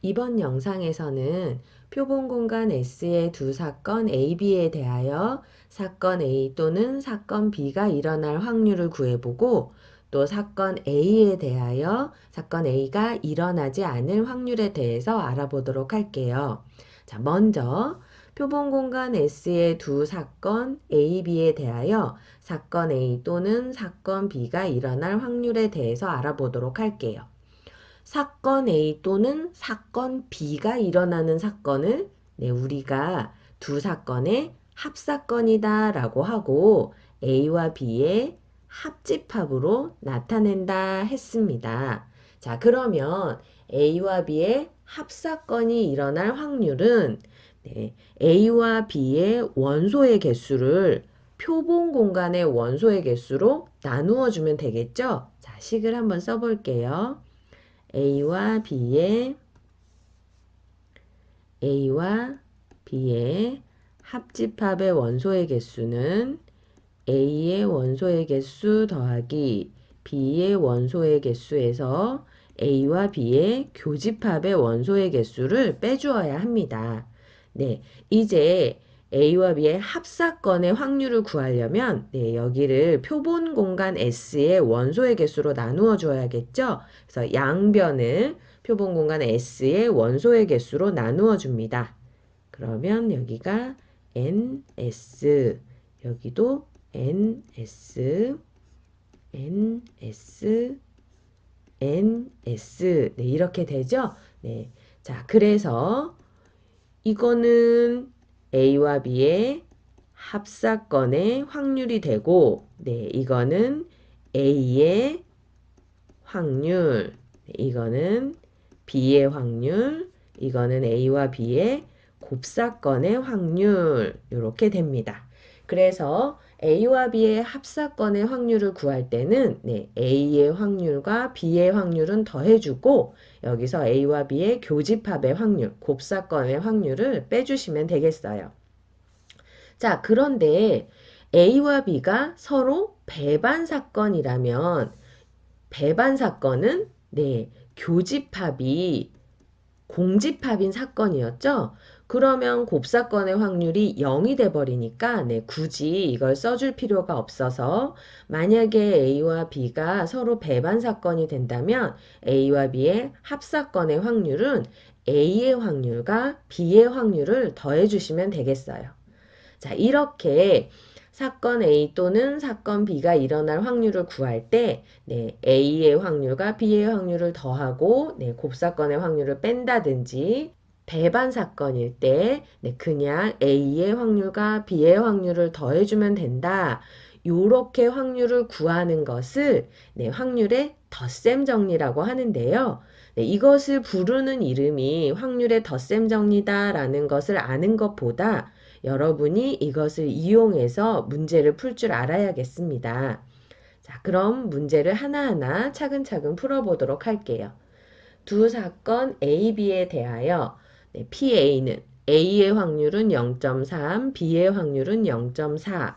이번 영상에서는 표본 공간 S의 두 사건 A, B에 대하여 사건 A 또는 사건 B가 일어날 확률을 구해보고 또 사건 A에 대하여 사건 A가 일어나지 않을 확률에 대해서 알아보도록 할게요. 자, 먼저 표본 공간 S의 두 사건 A, B에 대하여 사건 A 또는 사건 B가 일어날 확률에 대해서 알아보도록 할게요. 사건 A 또는 사건 B가 일어나는 사건을 우리가 두 사건의 합사건이다 라고 하고 A와 B의 합집합으로 나타낸다 했습니다. 자, 그러면 A와 B의 합사건이 일어날 확률은 A와 B의 원소의 개수를 표본 공간의 원소의 개수로 나누어 주면 되겠죠? 자, 식을 한번 써볼게요. A와 B의 합집합의 원소의 개수는 A의 원소의 개수 더하기 B의 원소의 개수에서 A와 B의 교집합의 원소의 개수를 빼주어야 합니다. 네, 이제 A와 B의 합사건의 확률을 구하려면 여기를 표본 공간 S의 원소의 개수로 나누어 줘야겠죠? 그래서 양변을 표본 공간 S의 원소의 개수로 나누어 줍니다. 그러면 여기가 NS, 여기도 NS, NS, NS. 네, 이렇게 되죠? 네. 자, 그래서 이거는 A와 B의 합사건의 확률이 되고, 네, 이거는 A의 확률, 이거는 B의 확률, 이거는 A와 B의 곱사건의 확률, 이렇게 됩니다. 그래서 A와 B의 합사건의 확률을 구할 때는 A의 확률과 B의 확률은 더해주고 여기서 A와 B의 교집합의 확률, 곱사건의 확률을 빼주시면 되겠어요. 자, 그런데 A와 B가 서로 배반 사건이라면 배반 사건은 교집합이 공집합인 사건이었죠. 그러면 곱사건의 확률이 0이 돼버리니까 굳이 이걸 써줄 필요가 없어서 만약에 A와 B가 서로 배반 사건이 된다면 A와 B의 합사건의 확률은 A의 확률과 B의 확률을 더해주시면 되겠어요. 자, 이렇게 사건 A 또는 사건 B가 일어날 확률을 구할 때 A의 확률과 B의 확률을 더하고 곱사건의 확률을 뺀다든지 배반 사건일 때 그냥 A의 확률과 B의 확률을 더해주면 된다. 요렇게 확률을 구하는 것을 확률의 덧셈 정리라고 하는데요. 이것을 부르는 이름이 확률의 덧셈 정리다라는 것을 아는 것보다 여러분이 이것을 이용해서 문제를 풀 줄 알아야겠습니다. 자, 그럼 문제를 하나하나 차근차근 풀어보도록 할게요. 두 사건 A, B에 대하여 PA는 A의 확률은 0.3, B의 확률은 0.4,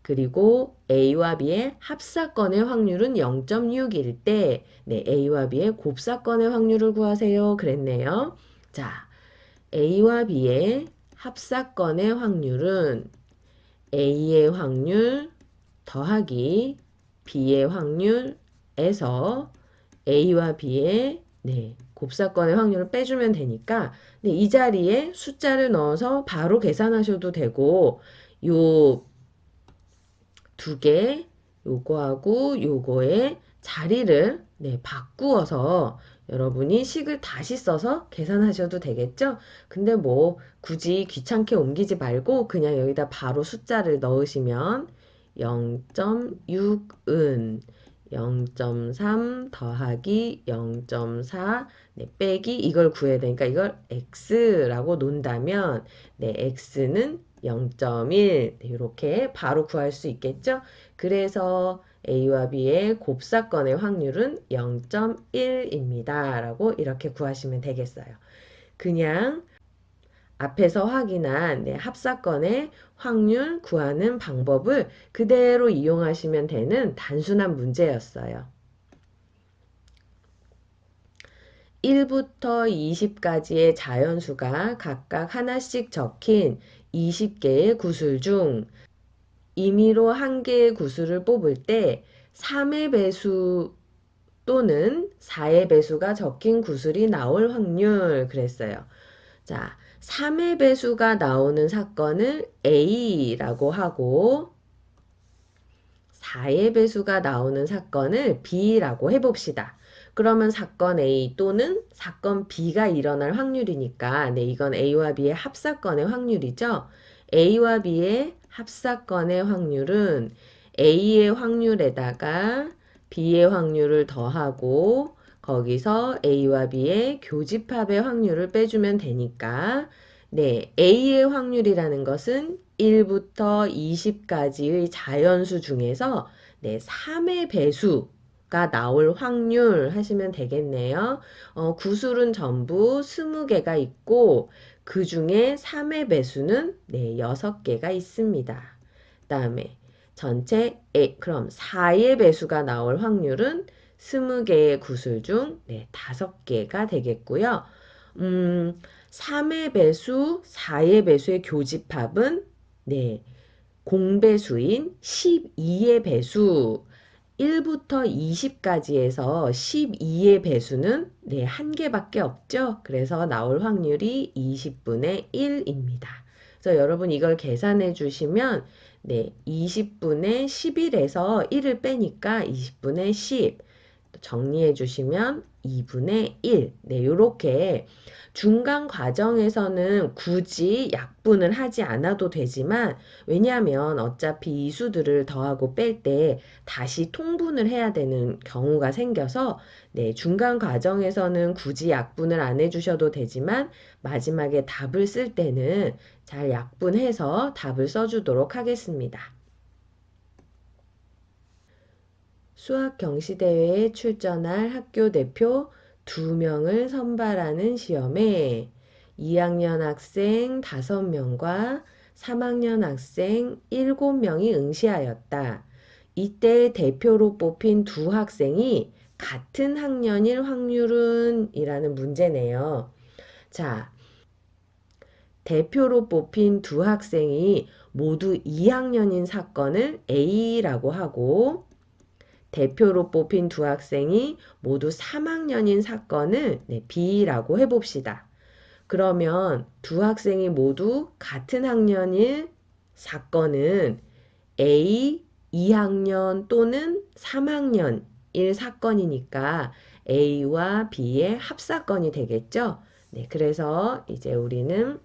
그리고 A와 B의 합사건의 확률은 0.6일 때 A와 B의 곱사건의 확률을 구하세요. 그랬네요. 자, A와 B의 합사건의 확률은 A의 확률 더하기 B의 확률에서 A와 B의 곱사건의 확률을 빼주면 되니까 이 자리에 숫자를 넣어서 바로 계산하셔도 되고 요 두 개, 요거하고 요거의 자리를 바꾸어서 여러분이 식을 다시 써서 계산하셔도 되겠죠? 근데 뭐 굳이 귀찮게 옮기지 말고 그냥 여기다 바로 숫자를 넣으시면 0.6은 0.3 더하기 0.4 빼기 이걸 구해야 되니까 이걸 x라고 놓는다면 x는 0.1 이렇게 바로 구할 수 있겠죠? 그래서 A와 B의 곱사건의 확률은 0.1입니다. 라고 이렇게 구하시면 되겠어요. 그냥 앞에서 확인한 합사건의 확률 구하는 방법을 그대로 이용하시면 되는 단순한 문제였어요. 1부터 20까지의 자연수가 각각 하나씩 적힌 20개의 구술 중 임의로 한 개의 구술을 뽑을 때 3의 배수 또는 4의 배수가 적힌 구술이 나올 확률 그랬어요. 자, 3의 배수가 나오는 사건을 A라고 하고 4의 배수가 나오는 사건을 B라고 해봅시다. 그러면 사건 A 또는 사건 B가 일어날 확률이니까 네, 이건 A와 B의 합사건의 확률이죠. A와 B의 합사건의 확률은 A의 확률에다가 B의 확률을 더하고 거기서 A와 B의 교집합의 확률을 빼주면 되니까 네, A의 확률이라는 것은 1부터 20까지의 자연수 중에서 네, 3의 배수가 나올 확률 하시면 되겠네요. 구술은 전부 20개가 있고 그 중에 3의 배수는 네, 6개가 있습니다. 다음에 전체 그럼 4의 배수가 나올 확률은 20개의 구술 중 네, 5개가 되겠고요. 3의 배수, 4의 배수의 교집합은 네, 공배수인 12의 배수 1부터 20까지 해서 12의 배수는 네, 한 개밖에 없죠. 그래서 나올 확률이 20분의 1입니다. 그래서 여러분 이걸 계산해 주시면 네, 20분의 11에서 1을 빼니까 20분의 10 정리해 주시면 2분의 1 네, 요렇게 중간 과정에서는 굳이 약분을 하지 않아도 되지만 왜냐하면 어차피 이 수들을 더하고 뺄 때 다시 통분을 해야 되는 경우가 생겨서 네, 중간 과정에서는 굳이 약분을 안 해주셔도 되지만 마지막에 답을 쓸 때는 잘 약분해서 답을 써주도록 하겠습니다. 수학 경시대회에 출전할 학교 대표 2명을 선발하는 시험에 2학년 학생 5명과 3학년 학생 7명이 응시하였다. 이때 대표로 뽑힌 두 학생이 같은 학년일 확률은? 이라는 문제네요. 자, 대표로 뽑힌 두 학생이 모두 2학년인 사건을 A라고 하고 대표로 뽑힌 두 학생이 모두 3학년인 사건을 네, B라고 해봅시다. 그러면 두 학생이 모두 같은 학년일 사건은 A 2학년 또는 3학년일 사건이니까 A와 B의 합사건이 되겠죠? 네, 그래서 이제 우리는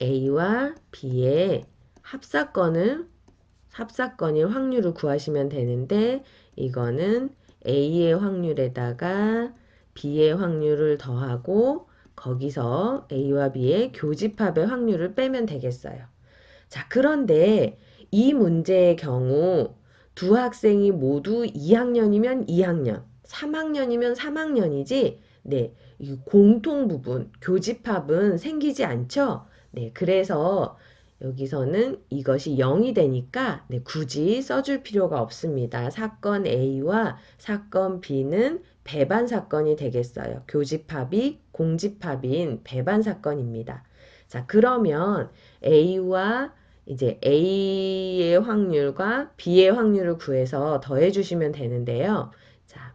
A와 B의 합사건일 확률을 구하시면 되는데 이거는 A의 확률에다가 B의 확률을 더하고 거기서 A와 B의 교집합의 확률을 빼면 되겠어요. 자, 그런데 이 문제의 경우 두 학생이 모두 2학년이면 2학년, 3학년이면 3학년이지, 네, 이 공통 부분, 교집합은 생기지 않죠? 네, 그래서 여기서는 이것이 0이 되니까 네, 굳이 써줄 필요가 없습니다. 사건 A와 사건 B는 배반 사건이 되겠어요. 교집합이 공집합인 배반 사건입니다. 자, 그러면 A와 이제 A의 확률과 B의 확률을 구해서 더해 주시면 되는데요. 자,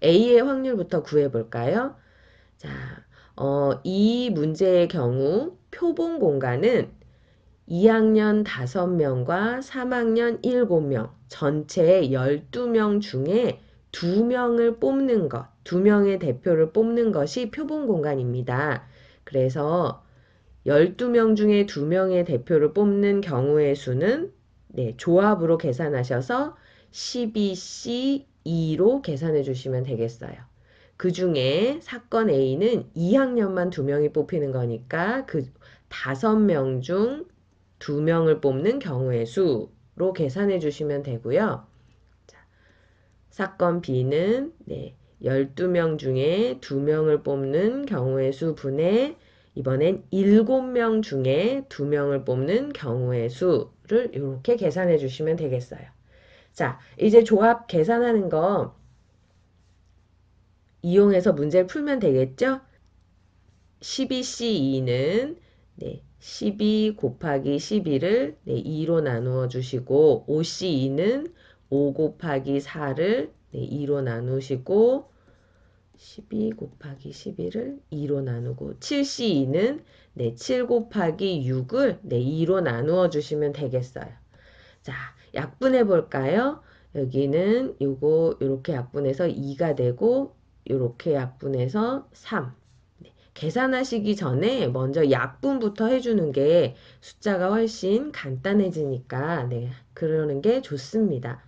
A의 확률부터 구해 볼까요? 자, 이 문제의 경우 표본 공간은 2학년 5명과 3학년 7명, 전체 12명 중에 2명을 뽑는 것, 2명의 대표를 뽑는 것이 표본 공간입니다. 그래서 12명 중에 2명의 대표를 뽑는 경우의 수는 네, 조합으로 계산하셔서 12C2로 계산해 주시면 되겠어요. 그 중에 사건 A는 2학년만 2명이 뽑히는 거니까 그 5명 중 2명을 뽑는 경우의 수로 계산해 주시면 되고요. 자, 사건 B는 네, 12명 중에 2명을 뽑는 경우의 수 분의 이번엔 7명 중에 2명을 뽑는 경우의 수를 이렇게 계산해 주시면 되겠어요. 자, 이제 조합 계산하는 거 이용해서 문제를 풀면 되겠죠? 12C2는 12 곱하기 12를 2로 나누어 주시고 5C2는 5 곱하기 4를 2로 나누시고 12 곱하기 12를 2로 나누고 7C2는 7 곱하기 6을 2로 나누어 주시면 되겠어요. 자, 약분해 볼까요? 여기는 요거 요렇게 약분해서 2가 되고 요렇게 약분해서 3. 계산하시기 전에 먼저 약분부터 해주는 게 숫자가 훨씬 간단해지니까 그러는 게 좋습니다.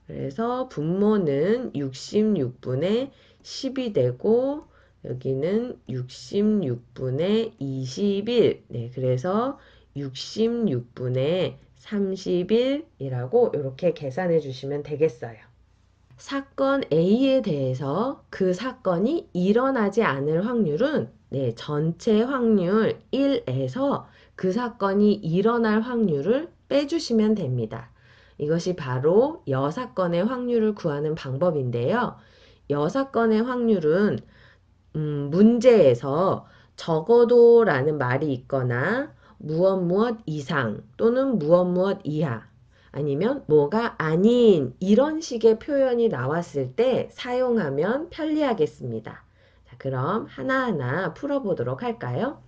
그래서 분모는 66분의 10이 되고 여기는 66분의 21. 그래서 66분의 31이라고 이렇게 계산해 주시면 되겠어요. 사건 A에 대해서 그 사건이 일어나지 않을 확률은 전체 확률 1에서 그 사건이 일어날 확률을 빼주시면 됩니다. 이것이 바로 여사건의 확률을 구하는 방법인데요. 여사건의 확률은 문제에서 적어도 라는 말이 있거나 무엇 무엇 이상 또는 무엇 무엇 이하 아니면 뭐가 아닌 이런 식의 표현이 나왔을 때 사용하면 편리하겠습니다. 자, 그럼 하나하나 풀어보도록 할까요?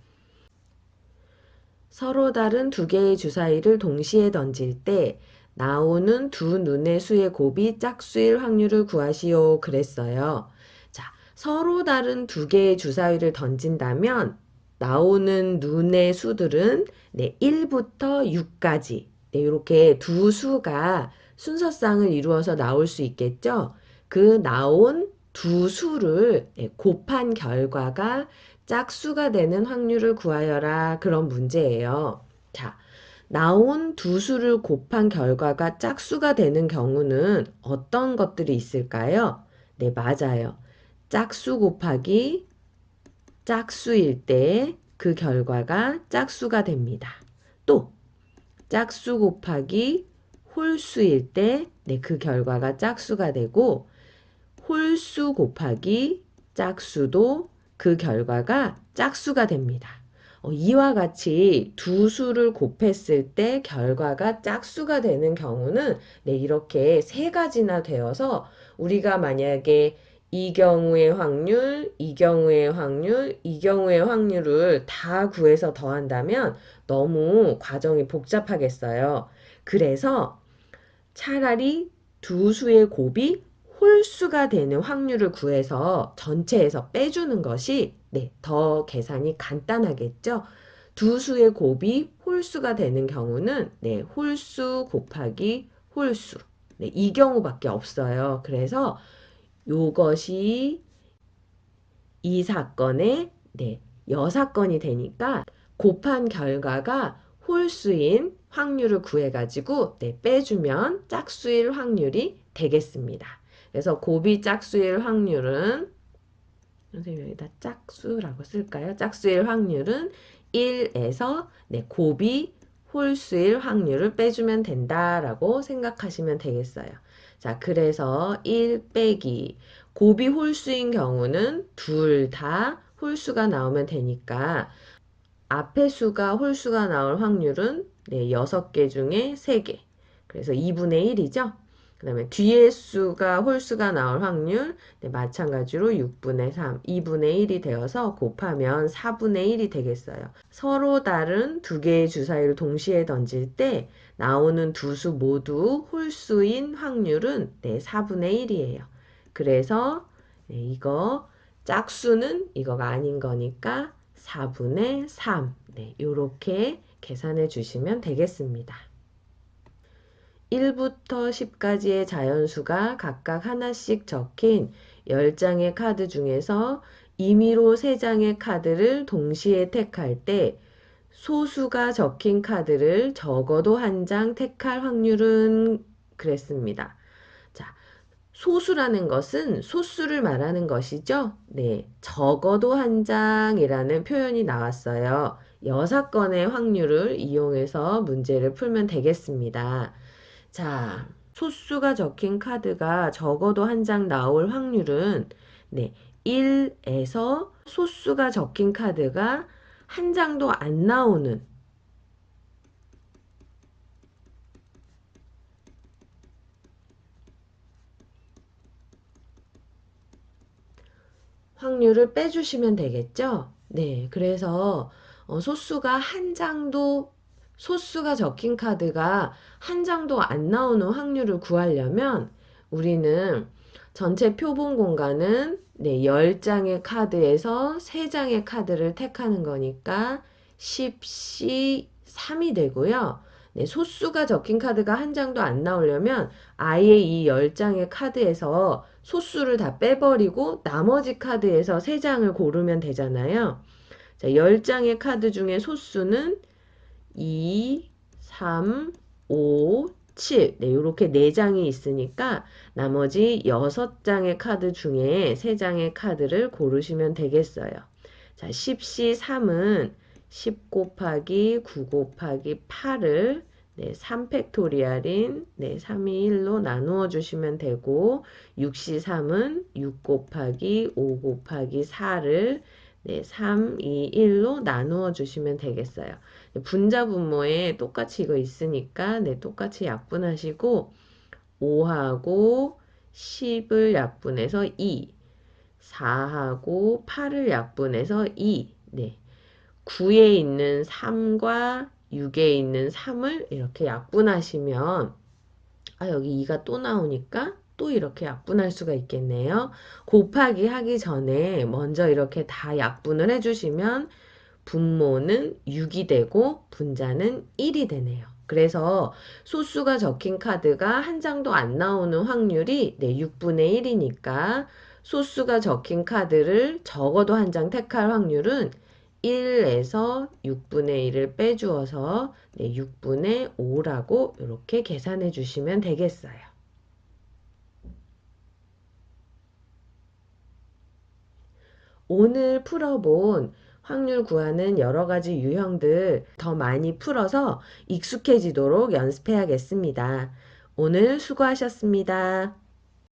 서로 다른 두 개의 주사위를 동시에 던질 때 나오는 두 눈의 수의 곱이 짝수일 확률을 구하시오 그랬어요. 자, 서로 다른 두 개의 주사위를 던진다면 나오는 눈의 수들은 1부터 6까지 이렇게 두 수가 순서상을 이루어서 나올 수 있겠죠. 그 나온 두 수를 곱한 결과가 짝수가 되는 확률을 구하여라 그런 문제예요. 자, 나온 두 수를 곱한 결과가 짝수가 되는 경우는 어떤 것들이 있을까요? 네, 맞아요. 짝수 곱하기 짝수일 때 그 결과가 짝수가 됩니다. 또 짝수 곱하기 홀수일 때 그 결과가 짝수가 되고 홀수 곱하기 짝수도 그 결과가 짝수가 됩니다. 이와 같이 두 수를 곱했을 때 결과가 짝수가 되는 경우는 이렇게 세 가지나 되어서 우리가 만약에 이 경우의 확률, 이 경우의 확률, 이 경우의 확률을 다 구해서 더한다면 너무 과정이 복잡하겠어요. 그래서 차라리 두 수의 곱이 홀수가 되는 확률을 구해서 전체에서 빼주는 것이 더 계산이 간단하겠죠. 두 수의 곱이 홀수가 되는 경우는 홀수 곱하기 홀수. 이 경우밖에 없어요. 그래서 요것이 이 사건의 여사건이 되니까 곱한 결과가 홀수인 확률을 구해가지고 빼주면 짝수일 확률이 되겠습니다. 그래서 곱이 짝수일 확률은 선생님 여기다 짝수라고 쓸까요? 짝수일 확률은 1에서 곱이 홀수일 확률을 빼주면 된다라고 생각하시면 되겠어요. 자, 그래서 1 빼기 곱이 홀수인 경우는 둘 다 홀수가 나오면 되니까 앞에 수가 홀수가 나올 확률은 6개 중에 3개. 그래서 2분의 1이죠. 그 다음에 뒤에 수가 홀수가 나올 확률 마찬가지로 6분의 3, 2분의 1이 되어서 곱하면 4분의 1이 되겠어요. 서로 다른 두 개의 주사위를 동시에 던질 때 나오는 두 수 모두 홀수인 확률은 4분의 1이에요. 그래서 이거 짝수는 이거가 아닌 거니까 4분의 3. 이렇게 계산해 주시면 되겠습니다. 1부터 10까지의 자연수가 각각 하나씩 적힌 10장의 카드 중에서 임의로 3장의 카드를 동시에 택할 때 소수가 적힌 카드를 적어도 한 장 택할 확률은 그랬습니다. 자, 소수라는 것은 소수를 말하는 것이죠. 적어도 한 장이라는 표현이 나왔어요. 여사건의 확률을 이용해서 문제를 풀면 되겠습니다. 자, 소수가 적힌 카드가 적어도 한 장 나올 확률은 네, 1에서 소수가 적힌 카드가 한 장도 안 나오는 확률을 빼주시면 되겠죠? 네, 그래서 소수가 한 장도 소수가 적힌 카드가 한 장도 안 나오는 확률을 구하려면 우리는 전체 표본 공간은 네, 10장의 카드에서 3장의 카드를 택하는 거니까 10C 3이 되고요. 네, 소수가 적힌 카드가 한 장도 안 나오려면 아예 이 10장의 카드에서 소수를 다 빼버리고 나머지 카드에서 3장을 고르면 되잖아요. 자, 10장의 카드 중에 소수는 2, 3, 5, 7. 네, 이렇게 4장이 있으니까 나머지 6장의 카드 중에 3장의 카드를 고르시면 되겠어요. 자, 10C3은 10 곱하기 9 곱하기 8을 네, 3팩토리얼인 네, 3이 1로 나누어 주시면 되고 6C3은 6 곱하기 5 곱하기 4를 네, 3, 2, 1로 나누어 주시면 되겠어요. 분자 분모에 똑같이 이거 있으니까 네, 똑같이 약분하시고 5하고 10을 약분해서 2, 4하고 8을 약분해서 2, 네. 9에 있는 3과 6에 있는 3을 이렇게 약분하시면 여기 2가 또 나오니까 또 이렇게 약분할 수가 있겠네요. 곱하기 하기 전에 먼저 이렇게 다 약분을 해주시면 분모는 6이 되고 분자는 1이 되네요. 그래서 소수가 적힌 카드가 한 장도 안 나오는 확률이 네, 6분의 1이니까 소수가 적힌 카드를 적어도 한 장 택할 확률은 1에서 6분의 1을 빼주어서 네, 6분의 5라고 이렇게 계산해 주시면 되겠어요. 오늘 풀어본 확률 구하는 여러 가지 유형들 더 많이 풀어서 익숙해지도록 연습해야겠습니다. 오늘 수고하셨습니다.